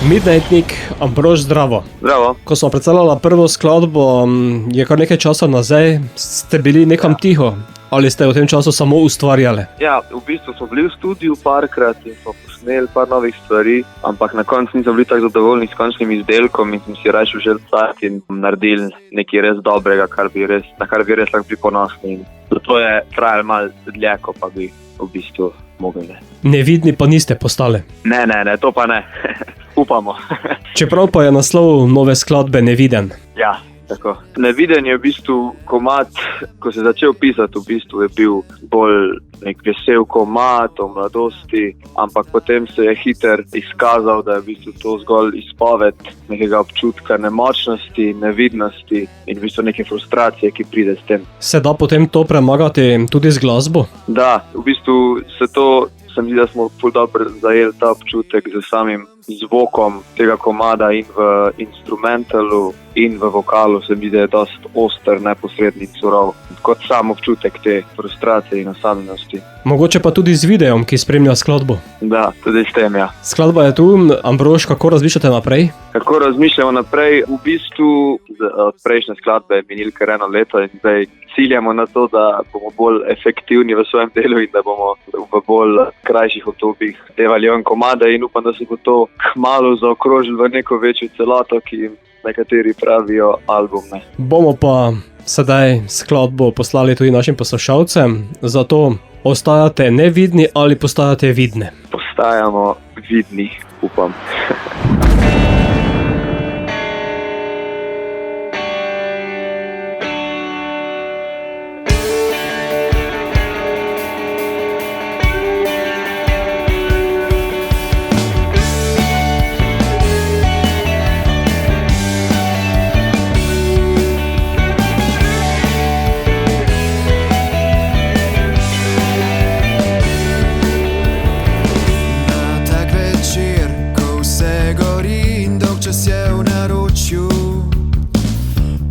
Midnightnik, Ambrož, zdravo. Zdravo. Ko smo predstavljala prvo skladbo, je kar nekaj časa nazaj, ste bili nekam tiho ali ste v tem času samo ustvarjali? Ja, v bistvu smo bili v studiu parkrat in smo posneli par novih stvari, ampak na koncu nismo bili tako zadovoljni s končnim izdelkom in smo si raje vzeli čas in naredili nekaj res dobrega, na kar bi res lahko bili ponosni. Zato je trajalo malo dlje, ko pa bi v bistvu mogli. Nevidni pa niste postali? Ne, to pa ne. Upamo. Čeprav pa je naslov nove skladbe Neviden. Ja, tako. Neviden je v bistvu komad, ko se je začel pisati, v bistvu je bil bolj nek vesel komad o mladosti, ampak potem se je hitro izkazal, da je v bistvu to zgolj izpoved nekega občutka nemočnosti, nevidnosti in v bistvu neke frustracije, ki pride s tem. Se da potem to premagati tudi z glasbo? Da, v bistvu se mi zdi, da smo ful dobro zajeli ta občutek z samim zvokom tega komada in v instrumentalu in v vokalu. Se mi zdi, da je dosti oster, neposredni, surov, kot sam občutek te frustracije in osamljenosti. Mogoče pa tudi z videom, ki spremlja skladbo? Da, tudi s tem, ja. Skladba je tu, Ambrož, kako razmišljate naprej? Kako razmišljamo naprej? V bistvu od prejšnje skladbe je minilo kar 1 leto in zdaj ciljamo na to, da bomo bolj efektivni v svojem delu in da bomo v bolj krajših obdobjih devali komade in upam, da se bo to kmalu zaokrožilo v neko večjo celoto, ki nekateri pravijo album. Ne. Bomo pa sedaj skladbo poslali tudi našim poslušalcem, zato ostajate nevidni ali postajate vidni? Postajamo vidni, upam.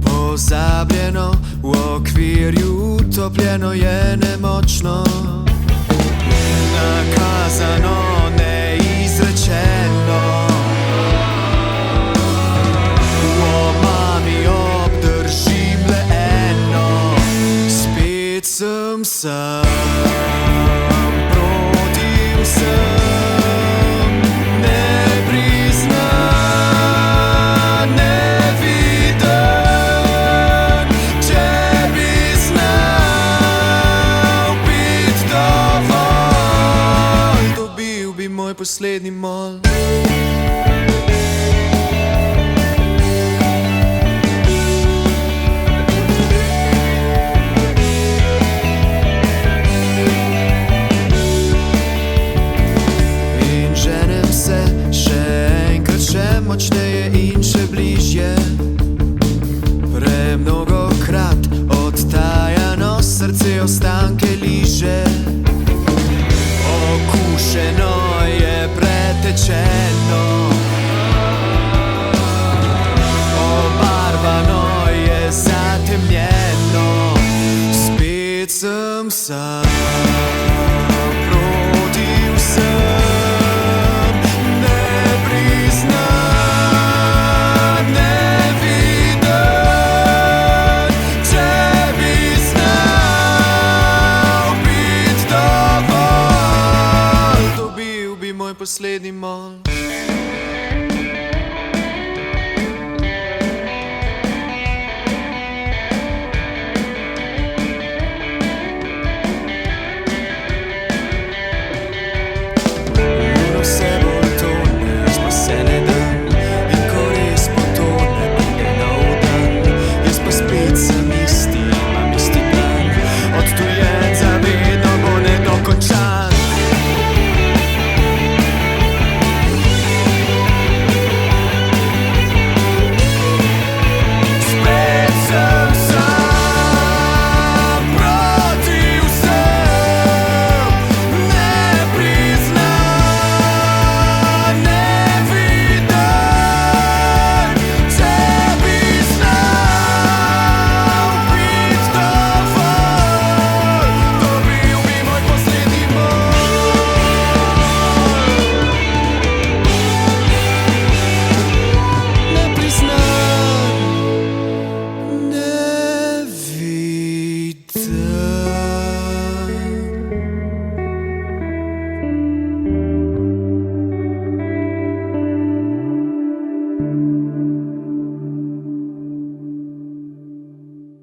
Pozabljeno, v okvirju utopljeno je nemočno, nakazano, neizrečeno. V omami obdržim le eno, spet sem sam, proti vsem. Poslednji mol. In ženem se še enkrat, še močneje in še bližje. Premnogokrat odtajano srce ostanke liže. Okušeno je pretečeno, obarvano je zatemnjeno, spet sem sam, proti vsem, nepriznan, neviden. Če bi znal biti dovolj, moj poslednji mol.